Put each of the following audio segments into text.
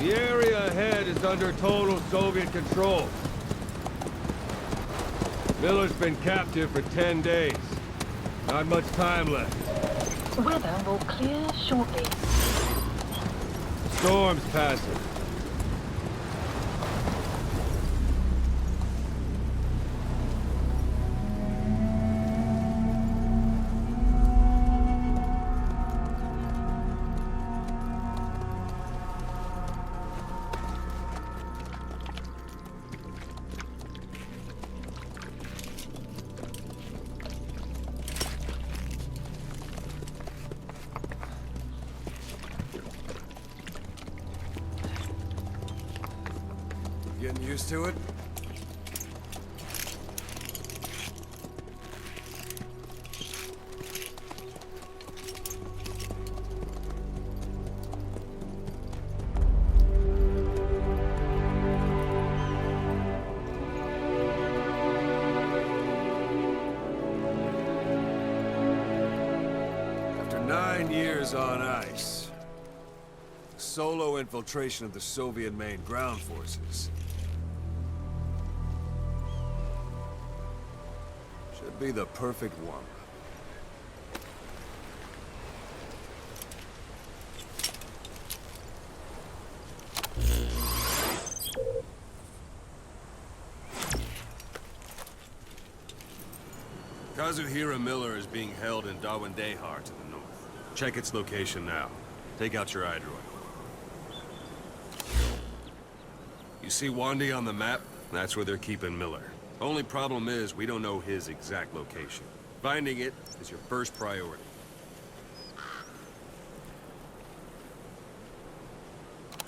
The area ahead is under total Soviet control. Miller's been captive for 10 days. Not much time left. Weather will clear shortly. Storm's passing. Getting used to it? After 9 years on ice, solo infiltration of the Soviet main ground forces. Should be the perfect one. Kazuhira Miller is being held in Dawandehar to the north. Check its location now. Take out your iDroid. You see Wandy on the map? That's where they're keeping Miller. Only problem is, we don't know his exact location. Finding it is your first priority.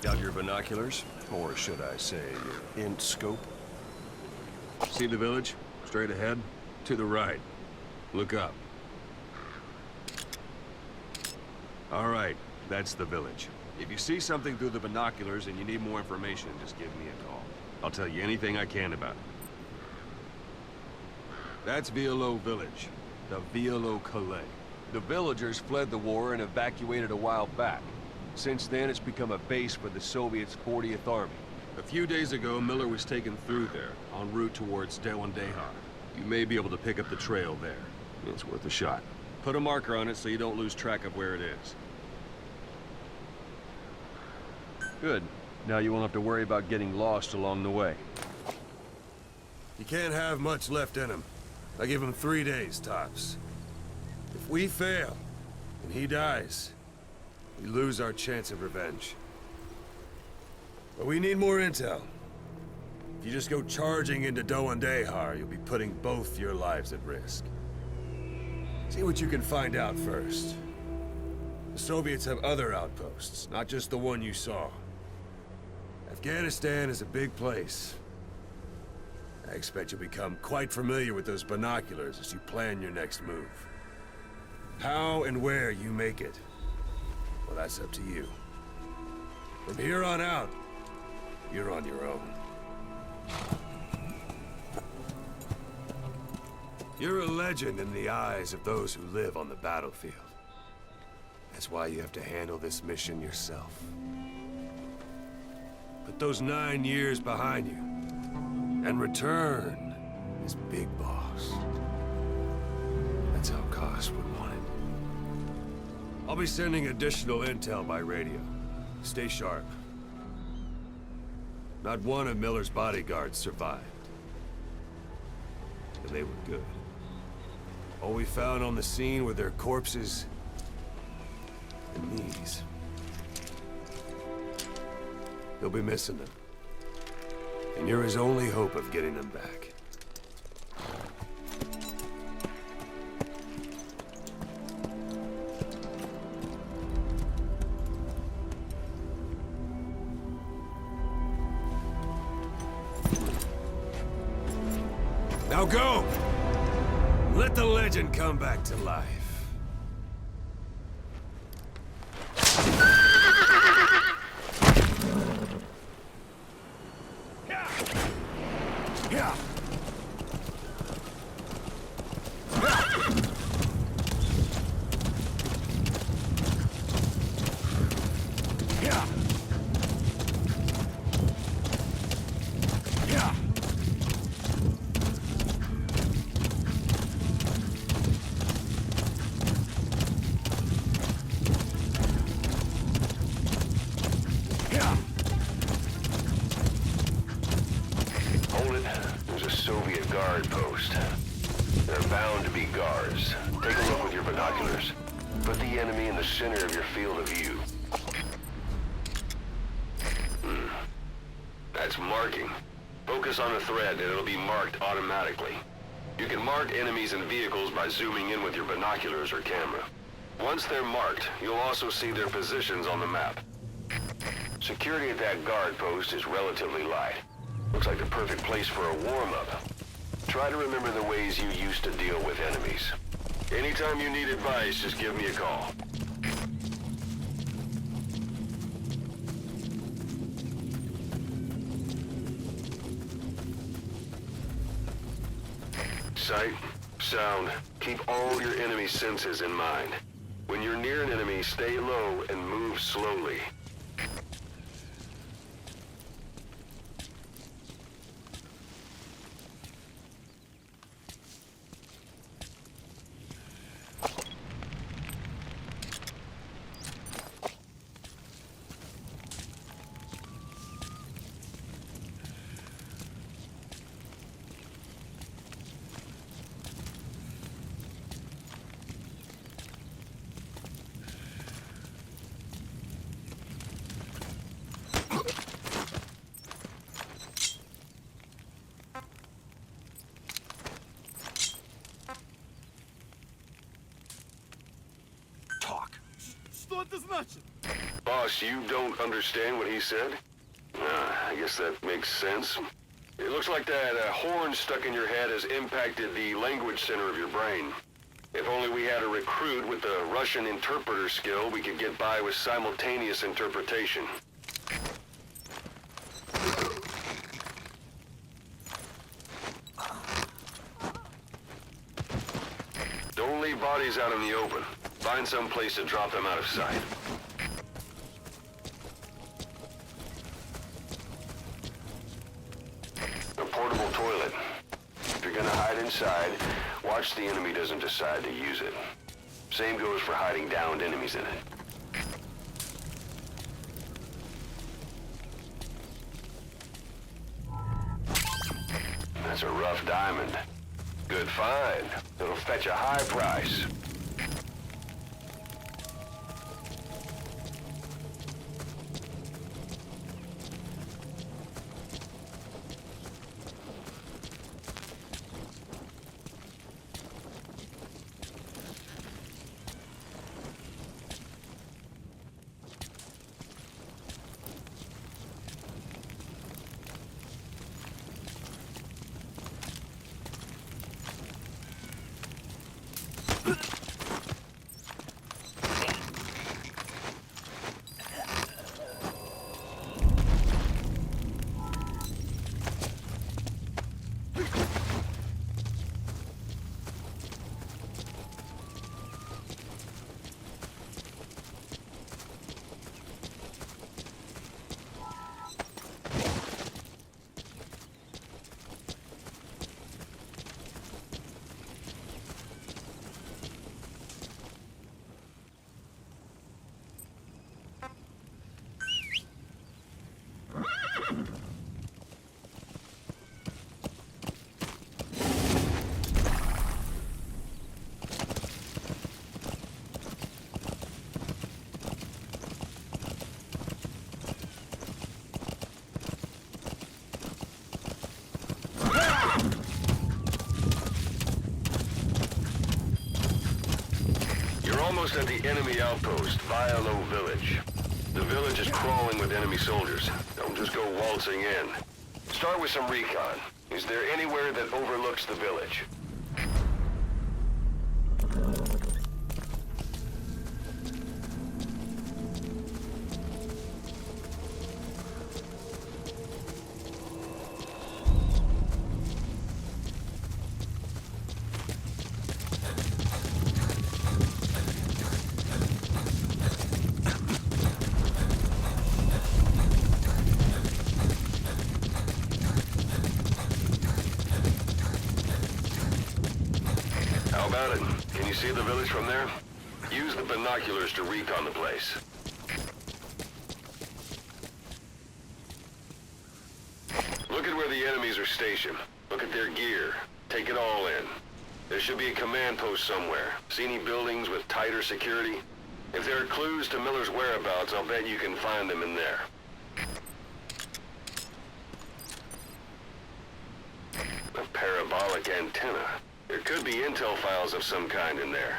Got your binoculars? Or should I say, your int scope? See the village? Straight ahead? To the right. Look up. All right, that's the village. If you see something through the binoculars and you need more information, just give me a call. I'll tell you anything I can about it. That's Violo Village, the Violo Calais. The villagers fled the war and evacuated a while back. Since then, it's become a base for the Soviets' 40th Army. A few days ago, Miller was taken through there, en route towards Dawandehar. You may be able to pick up the trail there. It's worth a shot. Put a marker on it so you don't lose track of where it is. Good. Now you won't have to worry about getting lost along the way. You can't have much left in him. I give him 3 days, tops. If we fail, and he dies, we lose our chance of revenge. But we need more intel. If you just go charging into Dawandehar, you'll be putting both your lives at risk. See what you can find out first. The Soviets have other outposts, not just the one you saw. Afghanistan is a big place. I expect you'll become quite familiar with those binoculars as you plan your next move. How and where you make it, well, that's up to you. From here on out, you're on your own. You're a legend in the eyes of those who live on the battlefield. That's why you have to handle this mission yourself. Put those 9 years behind you, and return as Big Boss. That's how Koss would want it. I'll be sending additional intel by radio. Stay sharp. Not one of Miller's bodyguards survived. And they were good. All we found on the scene were their corpses and knees. You'll be missing them. And you're his only hope of getting them back. Now go! Let the legend come back to life. Yeah. Hold it. There's a Soviet guard post. They're bound to be guards. Take a look with your binoculars. Put the enemy in the center of your field of view. That's marking. Focus on a thread and it'll be marked automatically. You can mark enemies and vehicles by zooming in with your binoculars or camera. Once they're marked, you'll also see their positions on the map. Security at that guard post is relatively light. Looks like the perfect place for a warm-up. Try to remember the ways you used to deal with enemies. Anytime you need advice, just give me a call. Sight, sound, keep all your enemy senses in mind. When you're near an enemy, stay low and move slowly. Boss, you don't understand what he said? I guess that makes sense. It looks like that horn stuck in your head has impacted the language center of your brain. If only we had a recruit with the Russian interpreter skill, we could get by with simultaneous interpretation. Don't leave bodies out in the open. Find some place to drop them out of sight. A portable toilet. If you're gonna hide inside, watch the enemy doesn't decide to use it. Same goes for hiding downed enemies in it. That's a rough diamond. Good find. It'll fetch a high price. almost at the enemy outpost, Vialo Village. The village is crawling with enemy soldiers. Don't just go waltzing in. Start with some recon. Is there anywhere that overlooks the village? How about it? Can you see the village from there? Use the binoculars to recon the place. Look at where the enemies are stationed. Look at their gear. Take it all in. There should be a command post somewhere. See any buildings with tighter security? If there are clues to Miller's whereabouts, I'll bet you can find them in there. A parabolic antenna. There could be intel files of some kind in there.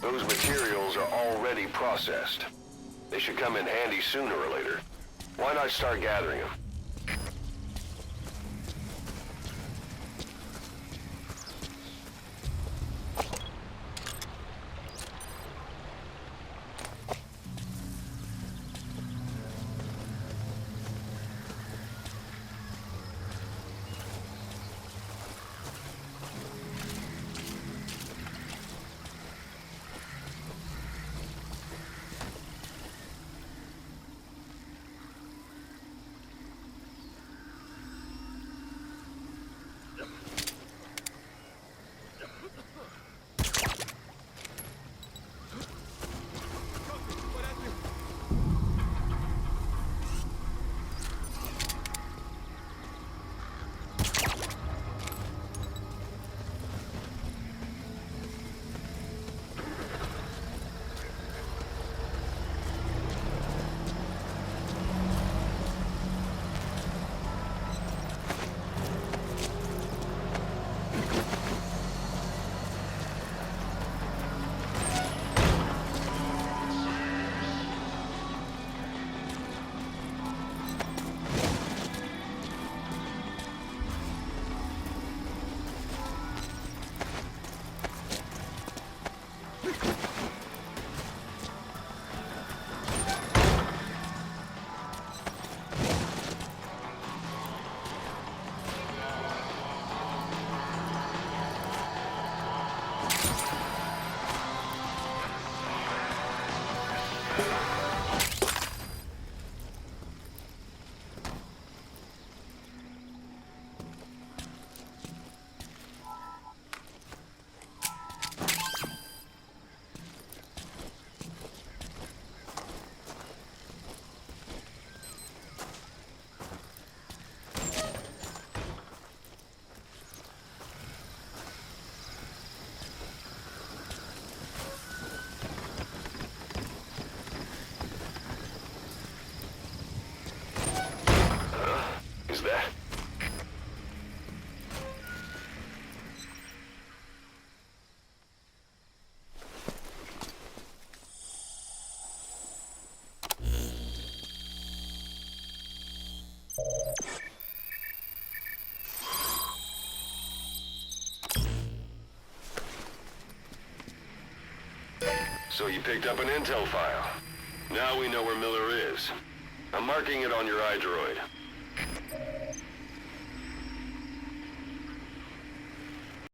Those materials are already processed. They should come in handy sooner or later. Why not start gathering them? Is that? So you picked up an intel file. Now we know where Miller is. I'm marking it on your iDroid.